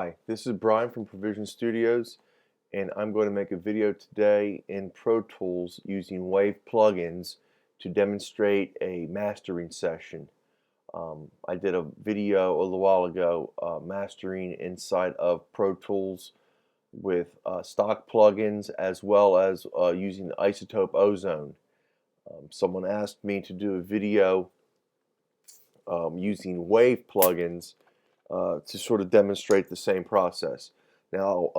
Hi, this is Brian from Provision Studios, and I'm going to make a video today in Pro Tools using Wave plugins to demonstrate a mastering session. I did a video a little while ago mastering inside of Pro Tools with stock plugins as well as using Isotope Ozone. Someone asked me to do a video using Wave plugins to sort of demonstrate the same process. Now,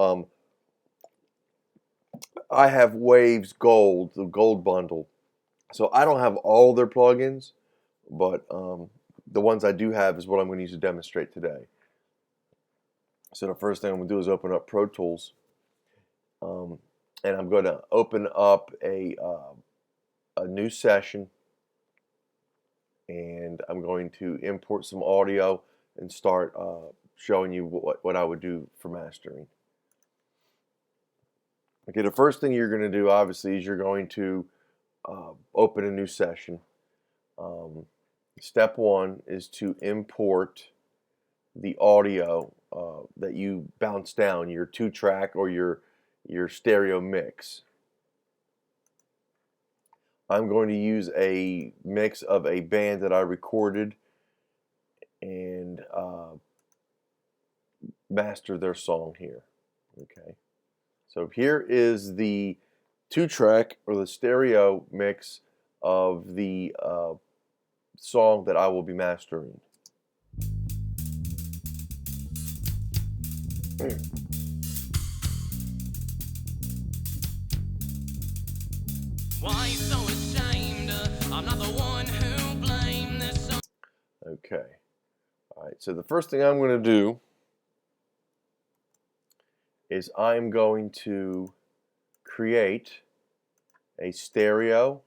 I have Waves Gold, the Gold bundle, so I don't have all their plugins, but the ones I do have is what I'm going to use to demonstrate today. So the first thing I'm going to do is open up Pro Tools, and I'm going to open up a new session, and I'm going to import some audio and start showing you what I would do for mastering. Okay, the first thing you're going to do obviously is you're going to open a new session. Step one is to import the audio that you bounce down, your 2-track or your stereo mix. I'm going to use a mix of a band that I recorded and master their song here. Okay, so here is the 2-track or the stereo mix of the song that I will be mastering. Why so ashamed? I'm not the one who blamed this song. Okay. Alright, so the first thing I'm going to do is I'm going to create a stereo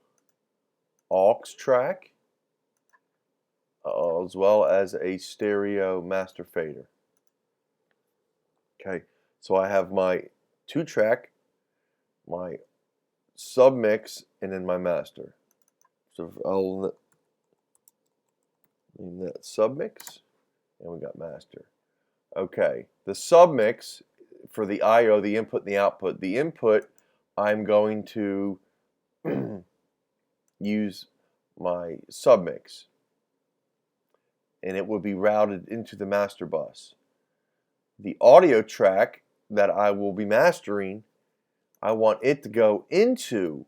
aux track as well as a stereo master fader. Okay, so I have my 2-track, my submix, and then my master. So I'll name that submix, and we got master. Okay, the submix for the I/O, the input and the output. The input, I'm going to use my submix, and it will be routed into the master bus. The audio track that I will be mastering, I want it to go into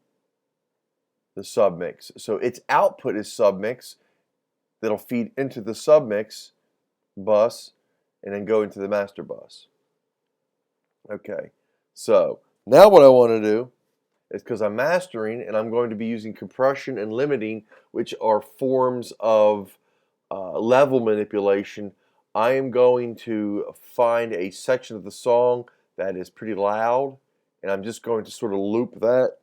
the submix. So its output is submix that'll feed into the submix bus and then go into the master bus. Okay, so now what I want to do is, because I'm mastering and I'm going to be using compression and limiting, which are forms of level manipulation, I am going to find a section of the song that is pretty loud, and I'm just going to sort of loop that.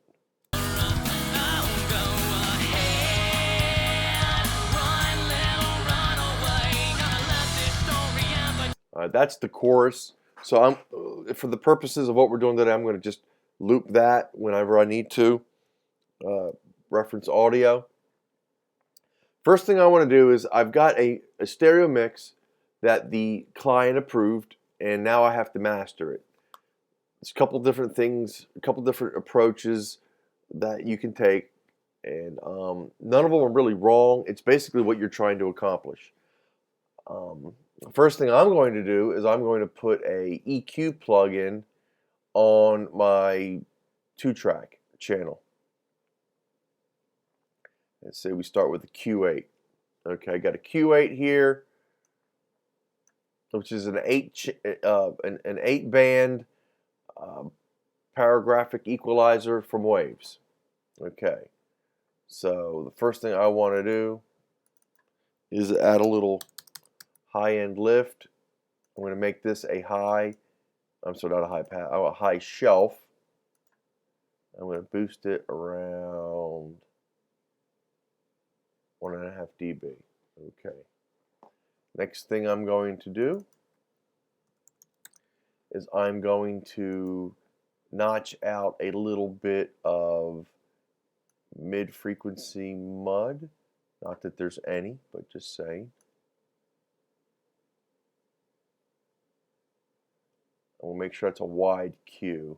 That's the chorus. So I'm, for the purposes of what we're doing today, I'm going to just loop that whenever I need to reference audio. First thing I want to do is I've got a stereo mix that the client approved, and now I have to master it. There's a couple different things, a couple different approaches that you can take, and none of them are really wrong. It's basically what you're trying to accomplish. The first thing I'm going to do is I'm going to put a EQ plugin on my 2-track channel. Let's say we start with a Q8. Okay, I got a Q8 here, which is an 8-band paragraphic equalizer from Waves. Okay, so the first thing I want to do is add a little high-end lift. I'm going to make this a high, I'm sorry, not a high pass, a high shelf. I'm going to boost it around 1.5 dB. Okay. Next thing I'm going to do is I'm going to notch out a little bit of mid-frequency mud. Not that there's any, but just saying. We'll make sure it's a wide Q.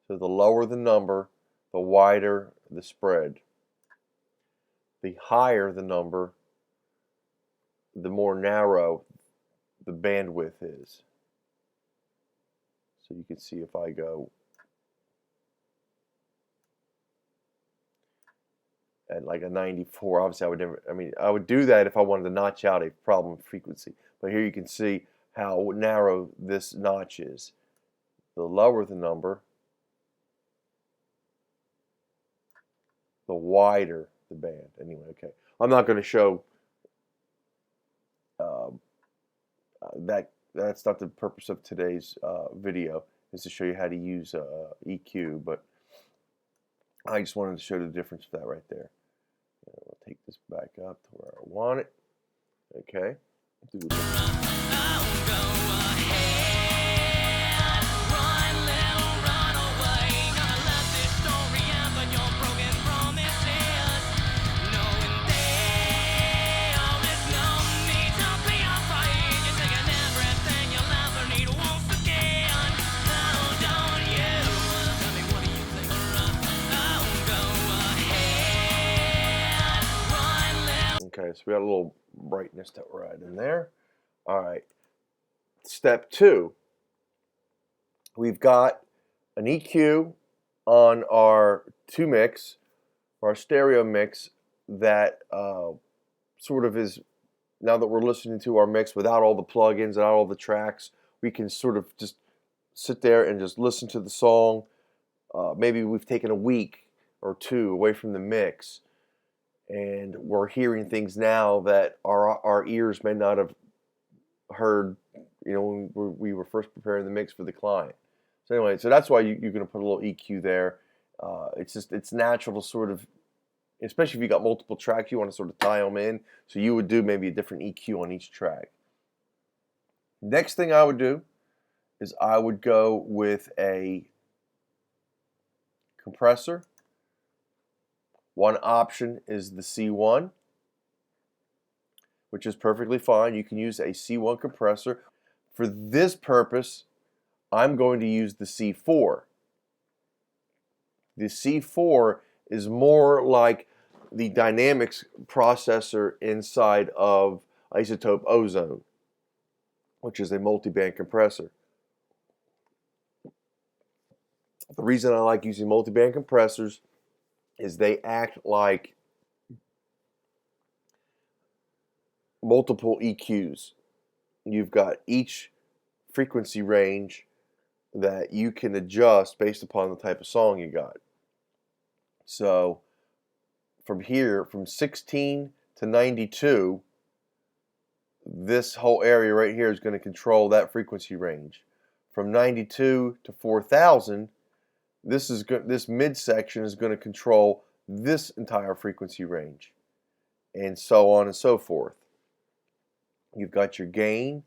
So the lower the number, the wider the spread. The higher the number, the more narrow the bandwidth is. So you can see if I go at like a 94, obviously I would never, I would do that if I wanted to notch out a problem frequency. But here you can see how narrow this notch is. The lower the number, the wider the band. Anyway, okay. I'm not going to show that's not the purpose of today's video, is to show you how to use EQ, but I just wanted to show the difference of that right there. We'll take this back up to where I want it. Okay. Okay, so we got a little brightness that we're adding there. All right. Step 2. We've got an EQ on our 2 mix, our stereo mix, that sort of is, now that we're listening to our mix without all the plugins and all the tracks, we can sort of just sit there and just listen to the song. Maybe we've taken a week or 2 away from the mix, and we're hearing things now that our ears may not have heard, when we were first preparing the mix for the client. So anyway, so that's why you're going to put a little EQ there. It's natural to sort of, especially if you got multiple tracks, you want to sort of tie them in. So you would do maybe a different EQ on each track. Next thing I would do is I would go with a compressor. One option is the C1, which is perfectly fine. You can use a C1 compressor. For this purpose, I'm going to use the C4. The C4 is more like the dynamics processor inside of Isotope Ozone, which is a multiband compressor. The reason I like using multiband compressors is they act like multiple EQs. You've got each frequency range that you can adjust based upon the type of song you got. So from here, from 16 to 92, this whole area right here is going to control that frequency range. From 92 to 4000, this midsection is going to control this entire frequency range, and so on and so forth. You've got your gain,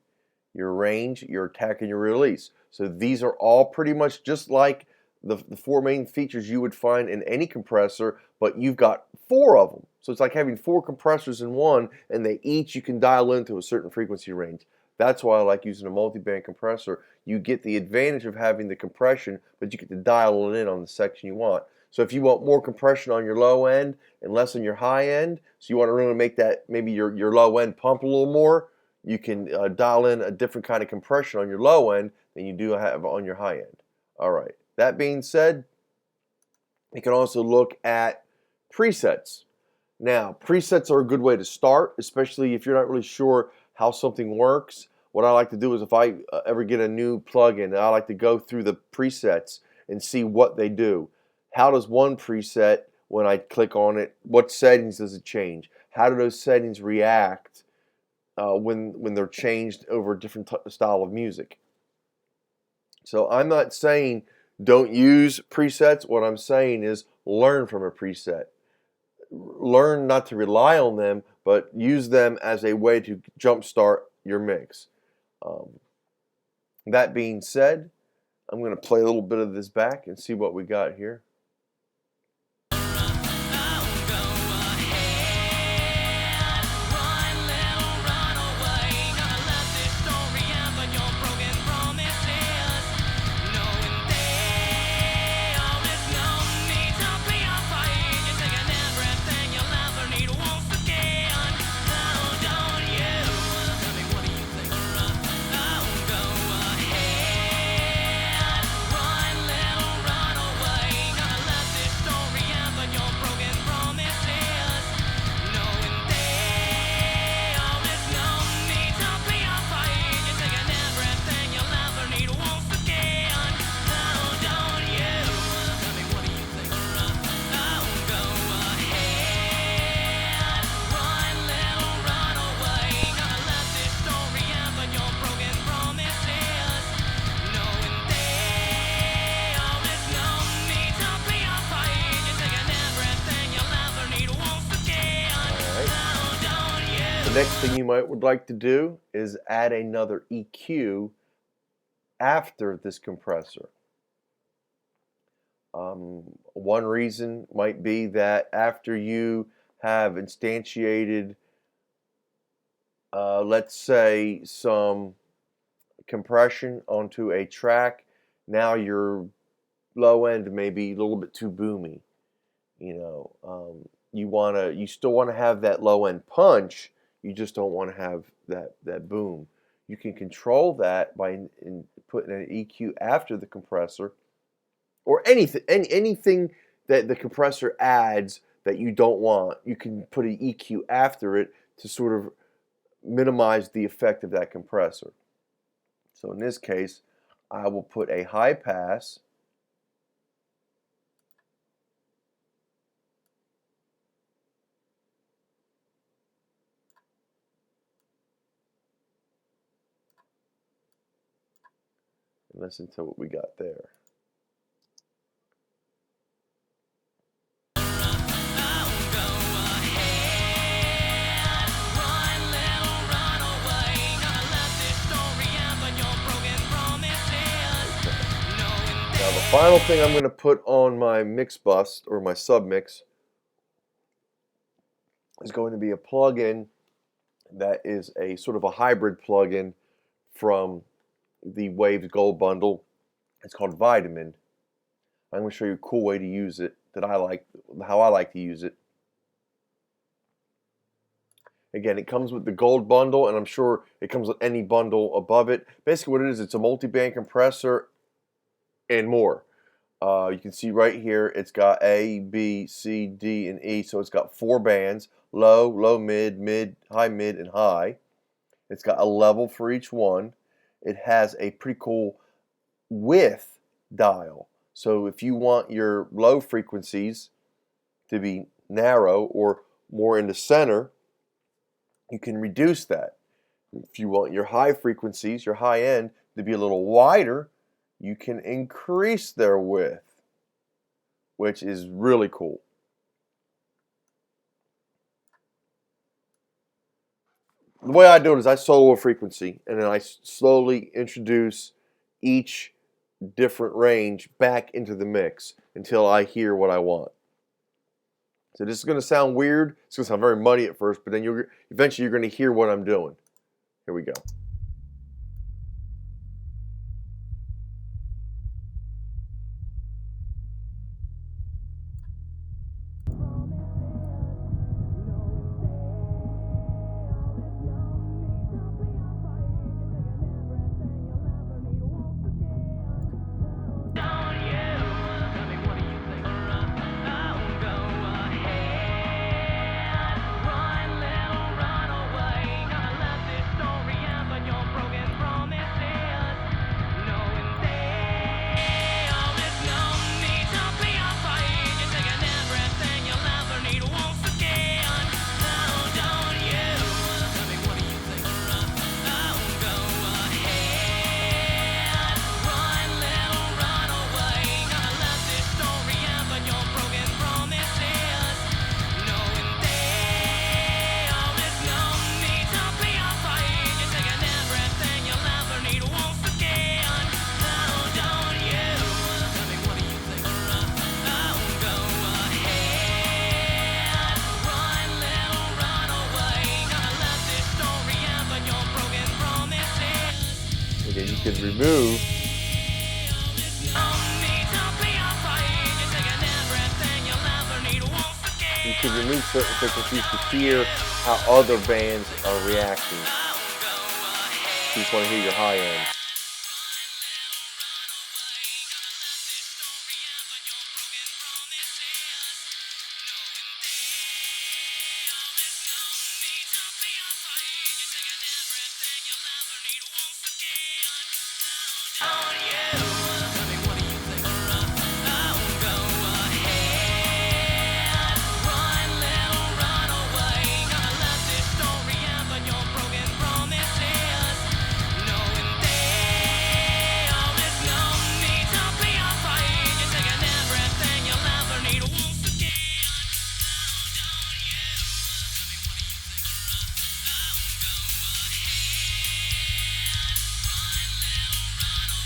your range, your attack, and your release. So these are all pretty much just like the 4 main features you would find in any compressor, but you've got 4 of them. So it's like having 4 compressors in one, and you can dial into a certain frequency range. That's why I like using a multi-band compressor. You get the advantage of having the compression, but you get to dial it in on the section you want. So if you want more compression on your low end and less on your high end, so you want to really make that, maybe your low end pump a little more, you can dial in a different kind of compression on your low end than you do have on your high end. All right. That being said, you can also look at presets. Now, presets are a good way to start, especially if you're not really sure how something works. What I like to do is if I ever get a new plugin, I like to go through the presets and see what they do. How does one preset, when I click on it, what settings does it change? How do those settings react when they're changed over a different style of music? So I'm not saying don't use presets. What I'm saying is learn from a preset. Learn not to rely on them, but use them as a way to jumpstart your mix. That being said, I'm going to play a little bit of this back and see what we got here. Run, little run away. Gonna love this story, but you're broken promise. next thing you would like to do is add another EQ after this compressor. One reason might be that after you have instantiated, let's say, some compression onto a track, now your low end may be a little bit too boomy. You still want to have that low end punch. You just don't want to have that boom. You can control that by putting an EQ after the compressor, or anything that the compressor adds that you don't want. You can put an EQ after it to sort of minimize the effect of that compressor. So in this case, I will put a high pass and listen to what we got there. Now the final thing I'm going to put on my mix bus or my submix is going to be a plugin that is a sort of a hybrid plugin from the Waves Gold bundle. It's called Vitamin. I'm going to show you a cool way to use it how I like to use it. Again, it comes with the Gold bundle, and I'm sure it comes with any bundle above it. Basically what it is, it's a multi-band compressor and more. You can see right here it's got A, B, C, D, and E, so it's got 4 bands: low, low mid, mid, and high. It's got a level for each one. It has a pretty cool width dial, so if you want your low frequencies to be narrow or more in the center, you can reduce that. If you want your high frequencies, your high end, to be a little wider, you can increase their width, which is really cool. The way I do it is I solo a frequency, and then I slowly introduce each different range back into the mix until I hear what I want. So this is going to sound weird. It's going to sound very muddy at first, but then eventually you're going to hear what I'm doing. Here we go. Again, you can remove certain frequencies to hear how other bands are reacting. You just want to hear your high end.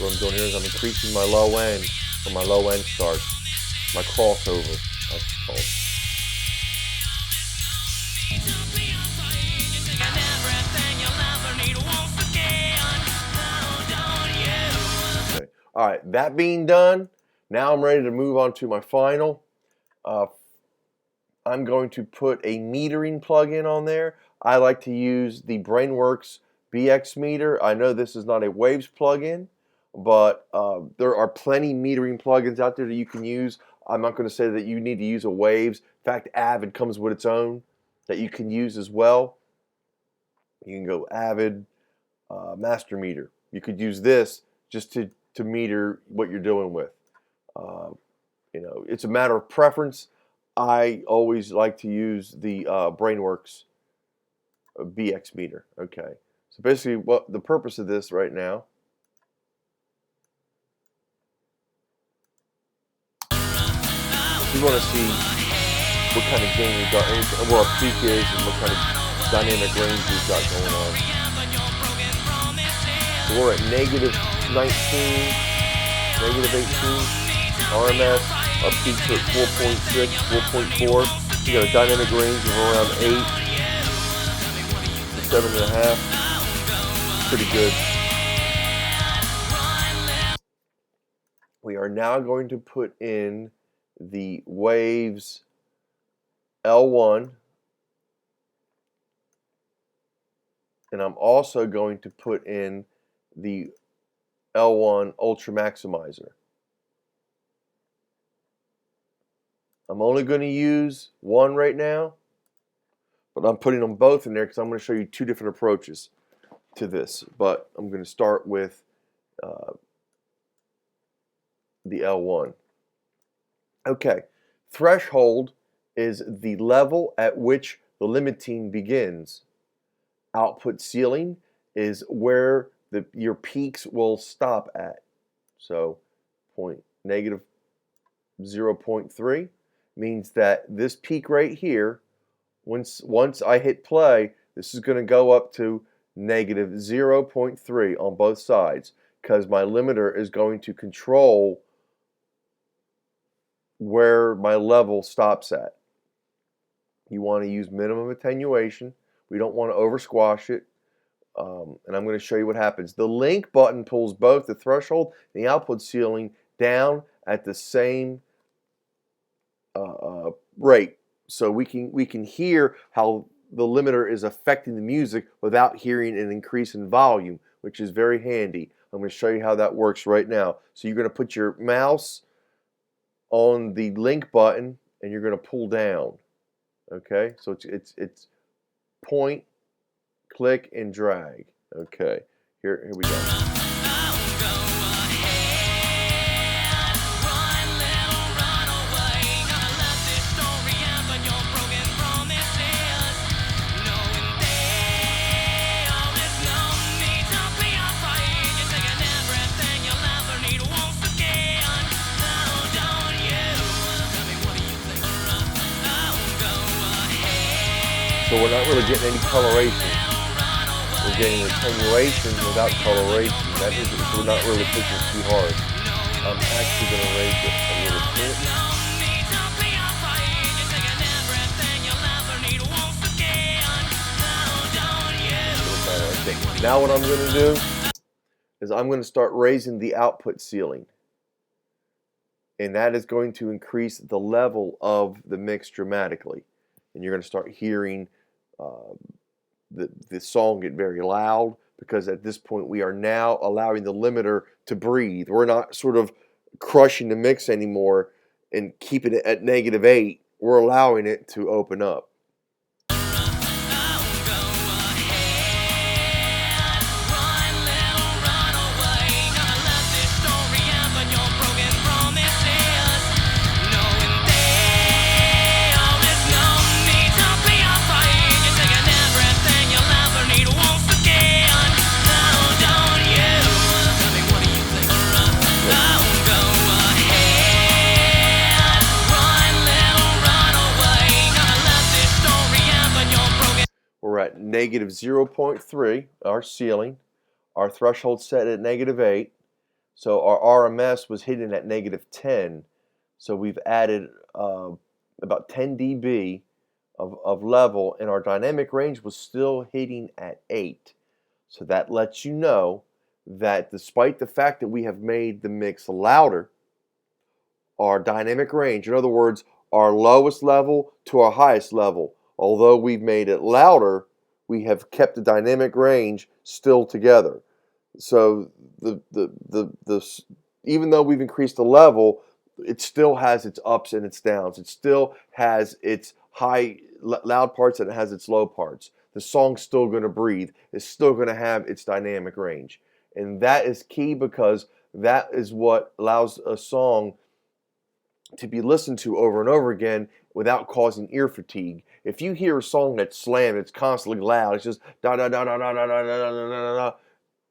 what I'm doing here is I'm increasing my low end when my low end starts. My crossover, that's called. Okay. All right, that being done, now I'm ready to move on to my final. I'm going to put a metering plug-in on there. I like to use the BrainWorks BX meter. I know this is not a Waves plugin, but there are plenty metering plugins out there that you can use. I'm not going to say that you need to use a Waves. In fact, Avid comes with its own that you can use as well. You can go Avid Master Meter. You could use this just to meter what you're doing with. It's a matter of preference. I always like to use the BrainWorks BX meter. Okay, so basically, what the purpose of this right now. If you want to see what kind of gain we've got, where our peak is, and what kind of dynamic range we've got going on. So we're at -19, -18 RMS. Our peaks are at 4.6, 4.4. We got a dynamic range of around 8 to 7.5. Pretty good. We are now going to put in the Waves L1, and I'm also going to put in the L1 Ultra Maximizer. I'm only going to use one right now, but I'm putting them both in there because I'm going to show you two different approaches to this. But I'm going to start with the L1. Okay, threshold is the level at which the limiting begins. Output ceiling is where your peaks will stop at. So -0.3 means that this peak right here, once I hit play, this is going to go up to -0.3 on both sides because my limiter is going to control where my level stops at. You want to use minimum attenuation. We don't want to over squash it. And I'm going to show you what happens. The link button pulls both the threshold and the output ceiling down at the same rate, so we can hear how the limiter is affecting the music without hearing an increase in volume, which is very handy. I'm going to show you how that works right now. So you're going to put your mouse on the link button and you're going to pull down. Okay, so it's point, click, and drag. Okay, here we go. So we're not really getting any coloration. We're getting attenuation without coloration. That means that we're not really pushing too hard. I'm actually going to raise it a little bit. Okay. Now what I'm going to do is I'm going to start raising the output ceiling. And that is going to increase the level of the mix dramatically. And you're going to start hearing the song get very loud, because at this point we are now allowing the limiter to breathe. We're not sort of crushing the mix anymore and keeping it at -8. We're allowing it to open up. We're at -0.3, our ceiling. Our threshold set at -8. So our RMS was hidden at -10. So we've added about 10 dB of level, and our dynamic range was still hitting at 8. So that lets you know that despite the fact that we have made the mix louder, our dynamic range, in other words, our lowest level to our highest level, although we've made it louder, we have kept the dynamic range still together. So even though we've increased the level, it still has its ups and its downs. It still has its loud parts and it has its low parts. The song's still going to breathe. It's still going to have its dynamic range. And that is key because that is what allows a song to be listened to over and over again without causing ear fatigue. If you hear a song that's slammed, it's constantly loud, it's just da da da da da da da da da da da,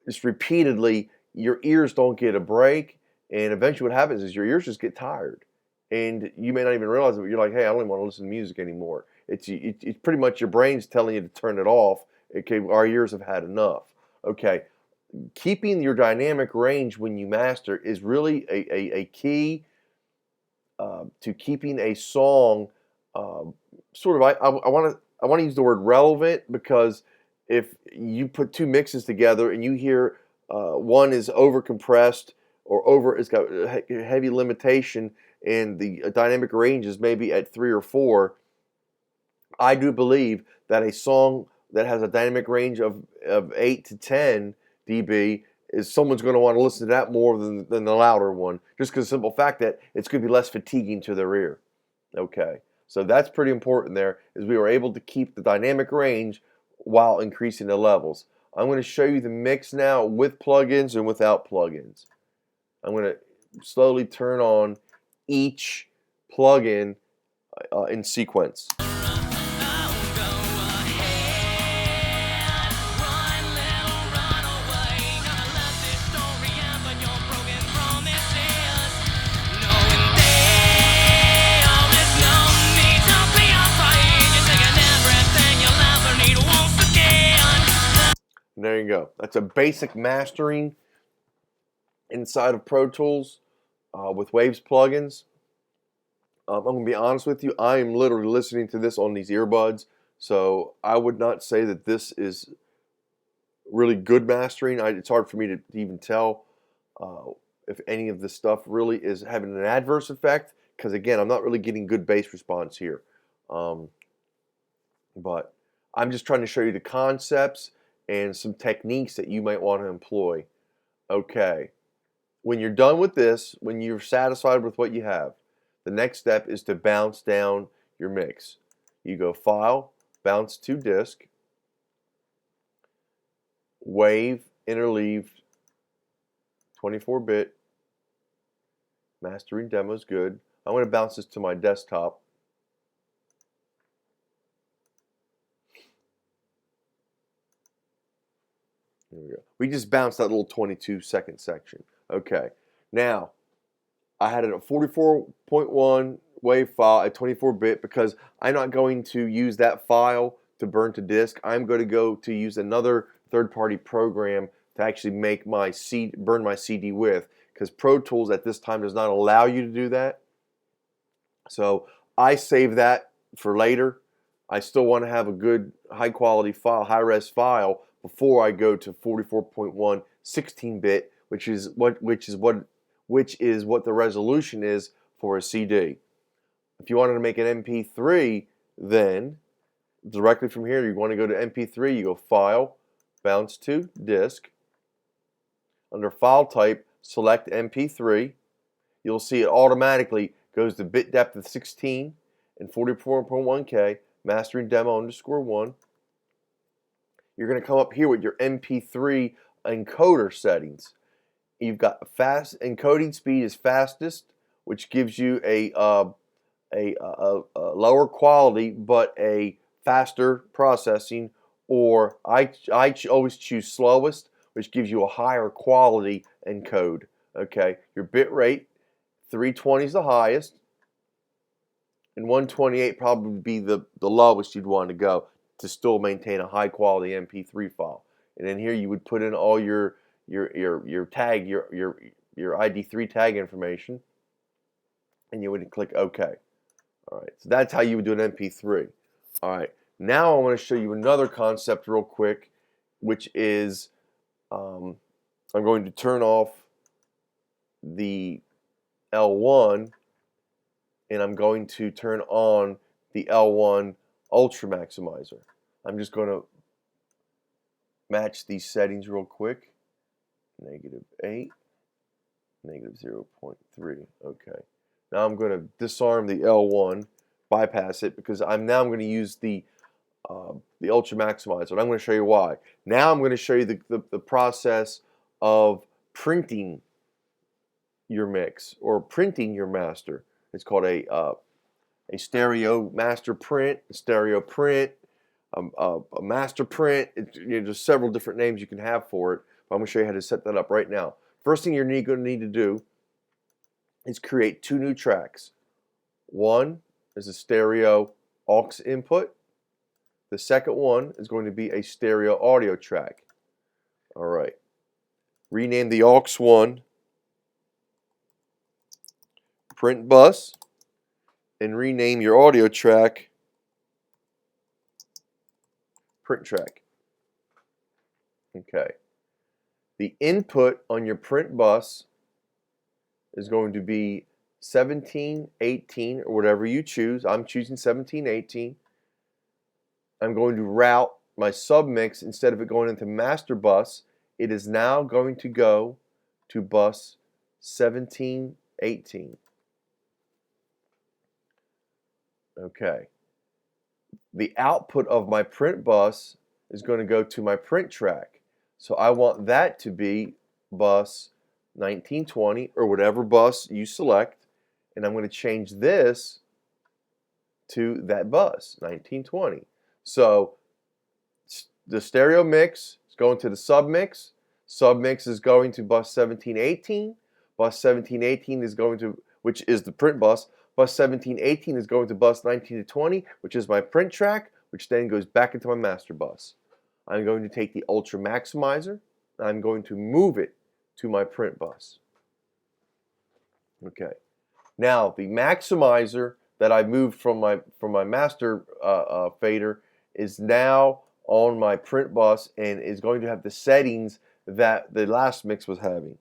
just repeatedly, your ears don't get a break, and eventually what happens is your ears just get tired, and you may not even realize it, but you're like, hey, I don't even want to listen to music anymore. It's pretty much your brain's telling you to turn it off. Okay, our ears have had enough. Okay, keeping your dynamic range when you master is really a key to keeping a song sort of. I want to use the word relevant, because if you put two mixes together and you hear one is over compressed or it's got heavy limitation and the dynamic range is maybe at 3 or 4, I do believe that a song that has a dynamic range of 8 to 10 dB is someone's going to want to listen to that more than the louder one, just because the simple fact that it's going to be less fatiguing to their ear. Okay, so that's pretty important there, is we were able to keep the dynamic range while increasing the levels. I'm going to show you the mix now with plugins and without plugins. I'm going to slowly turn on each plugin in sequence. And there you go. That's a basic mastering inside of Pro Tools with Waves plugins. I'm going to be honest with you. I am literally listening to this on these earbuds, so I would not say that this is really good mastering. It's hard for me to even tell if any of this stuff really is having an adverse effect, because again, I'm not really getting good bass response here. But I'm just trying to show you the concepts and some techniques that you might want to employ. Okay, when you're done with this, when you're satisfied with what you have, the next step is to bounce down your mix. You go File, Bounce to Disk, Wave, Interleave, 24-bit, Mastering Demo's good. I'm going to bounce this to my desktop. There we go. We just bounced that little 22-second section. Okay. Now, I had it at 44.1 wave file at 24-bit because I'm not going to use that file to burn to disk. I'm going to go to use another third-party program to actually make my burn my CD with, because Pro Tools at this time does not allow you to do that. So I save that for later. I still want to have a good high-quality file, high-res file, before I go to 44.1 16-bit, which is what the resolution is for a CD. If you wanted to make an MP3, then directly from here, you want to go to MP3, you go File, Bounce to Disk. Under File Type, select MP3. You'll see it automatically goes to bit depth of 16 and 44.1K, mastering demo _1. You're going to come up here with your MP3 encoder settings. You've got fast encoding speed is fastest, which gives you a lower quality but a faster processing. Or I always choose slowest, which gives you a higher quality encode. Okay, your bit rate 320 is the highest, and 128 probably would be the lowest you'd want to go to still maintain a high quality MP3 file. And then here you would put in all your tag, your your ID3 tag information, and you would click OK. All right, so that's how you would do an MP3. All right, now I want to show you another concept real quick, which is I'm going to turn off the L1 and I'm going to turn on the L1 Ultra Maximizer. I'm just going to match these settings real quick. -8, -0.3. Okay. Now I'm going to disarm the L1, bypass it, because I'm going to use the Ultra Maximizer, and I'm going to show you why. Now I'm going to show you the process of printing your mix or printing your master. It's called a stereo master print, a stereo print, a master print. There's several different names you can have for it. But I'm going to show you how to set that up right now. First thing you're going to need to do is create 2 new tracks. One is a stereo aux input. The second one is going to be a stereo audio track. All right. Rename the aux one print bus, and rename your audio track print track. Okay. The input on your print bus is going to be 1718 or whatever you choose. I'm choosing 1718. I'm going to route my submix, instead of it going into master bus, it is now going to go to bus 1718. Okay. The output of my print bus is going to go to my print track. So I want that to be bus 1920 or whatever bus you select, and I'm going to change this to that bus 1920. So the stereo mix is going to the submix. Submix is going to bus 1718. Bus 1718 is going to, which is the print bus. Bus 1718 is going to bus 1920, which is my print track, which then goes back into my master bus. I'm going to take the Ultra Maximizer, and I'm going to move it to my print bus. Okay. Now the maximizer that I moved from my master fader is now on my print bus and is going to have the settings that the last mix was having.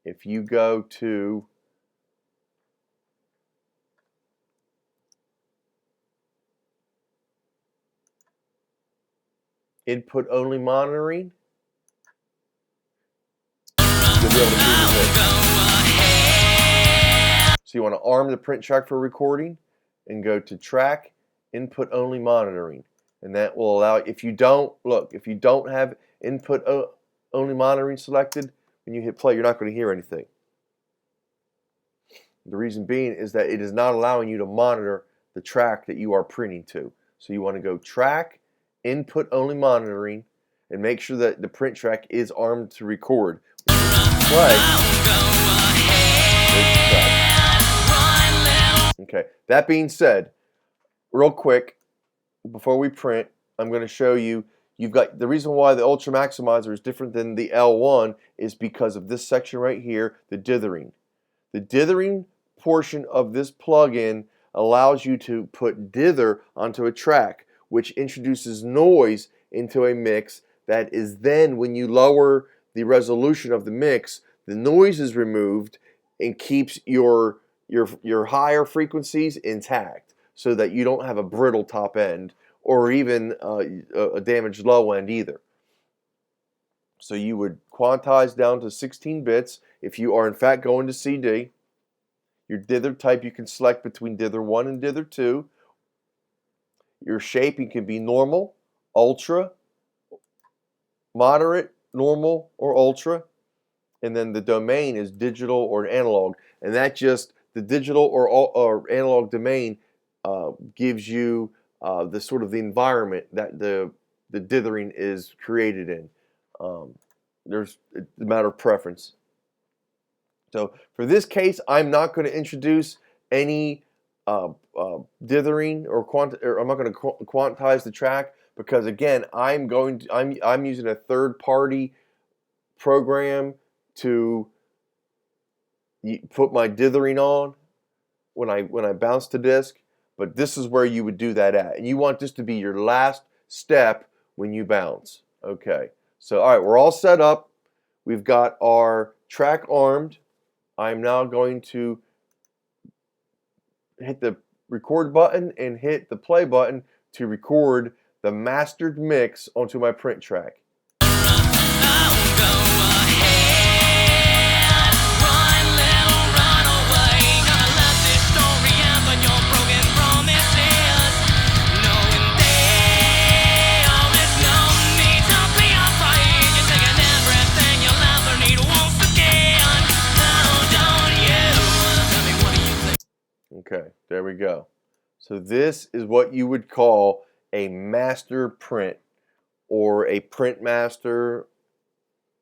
If you go to input only monitoring, you'll be able to move the mix. So you want to arm the print track for recording and go to track input only monitoring, and that will allow, if you don't have input only monitoring selected, when you hit play, you're not going to hear anything. The reason being is that it is not allowing you to monitor the track that you are printing to. So you want to go track input only monitoring and make sure that the print track is armed to record. Play. Okay, that being said, real quick, before we print, I'm going to show you, you've got the reason why the Ultra Maximizer is different than the L1 is because of this section right here, the dithering. The dithering portion of this plugin allows you to put dither onto a track, which introduces noise into a mix that is then, when you lower the resolution of the mix, the noise is removed and keeps your higher frequencies intact so that you don't have a brittle top end or even a damaged low end either. So you would quantize down to 16 bits if you are in fact going to CD. Your dither type you can select between dither 1 and dither 2. Your shaping can be normal, ultra, moderate, normal, or ultra. And then the domain is digital or analog. And that just, the digital or analog domain gives you the sort of the environment that the dithering is created in. There's a matter of preference. So for this case, I'm not going to introduce any dithering or I'm not going to quantize the track, because again, I'm using a third party program to put my dithering on when I bounce to disk. But this is where you would do that at, and you want this to be your last step when you bounce. Okay, so all right, we're all set up. We've got our track armed. I'm now going to hit the record button and hit the play button to record the mastered mix onto my print track. Okay, there we go. So this is what you would call a master print, or a print master,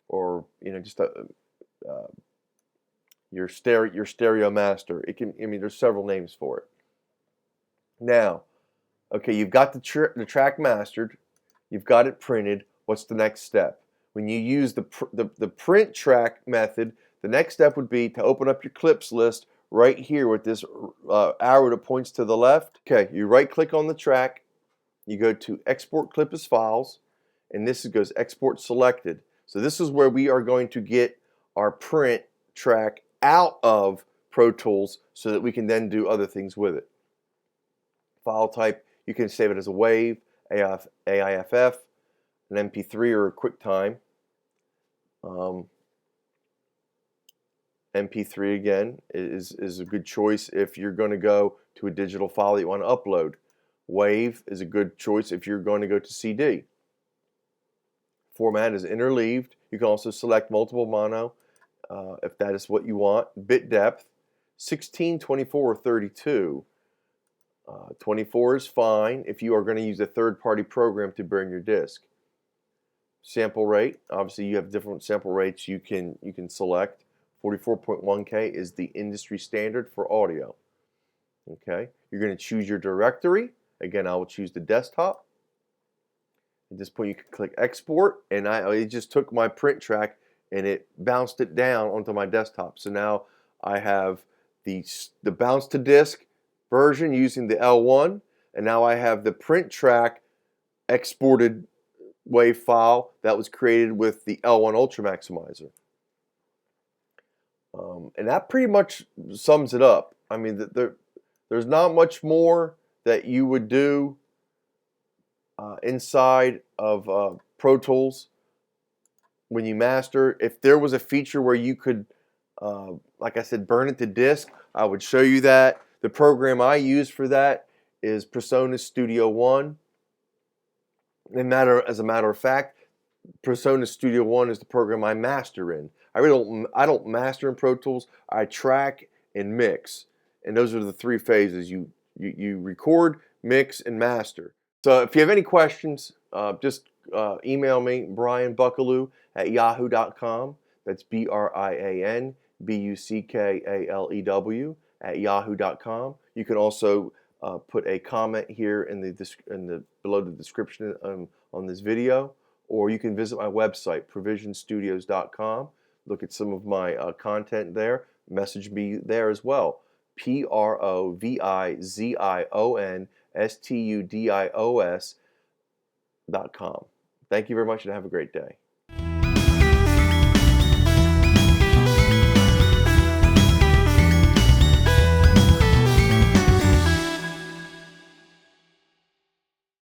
or just your stereo master. There's several names for it. Now, okay, you've got the track mastered, you've got it printed. What's the next step? When you use the print track method, the next step would be to open up your clips list right here with this arrow that points to the left. Okay, you right click on the track, you go to export clip as files, and this goes export selected. So this is where we are going to get our print track out of Pro Tools so that we can then do other things with it. File type, you can save it as a WAV, AIFF, an MP3, or a QuickTime. MP3 again is a good choice if you're going to go to a digital file that you want to upload. WAV is a good choice if you're going to go to CD. Format is interleaved. You can also select multiple mono if that is what you want. Bit depth, 16, 24, or 32. 24 is fine if you are going to use a third-party program to burn your disk. Sample rate, obviously you have different sample rates you can select. 44.1K is the industry standard for audio. Okay, you're going to choose your directory. Again, I will choose the desktop. At this point, you can click export, and it just took my print track and it bounced it down onto my desktop. So now I have the bounce to disk version using the L1, and now I have the print track exported WAV file that was created with the L1 Ultra Maximizer. And that pretty much sums it up. I mean, there's not much more that you would do inside of Pro Tools when you master. If there was a feature where you could, like I said, burn it to disk, I would show you that. The program I use for that is PreSonus Studio One. As a matter of fact, PreSonus Studio One is the program I master in. I don't master in Pro Tools. I track and mix, and those are the three phases. You record, mix, and master. So if you have any questions, just email me, brianbuckalew@yahoo.com. That's BrianBuckalew @yahoo.com. You can also put a comment here in the below the description on this video, or you can visit my website, provisionstudios.com. Look at some of my content there. Message me there as well. PROVIZIONSTUDIOS.com. Thank you very much and have a great day.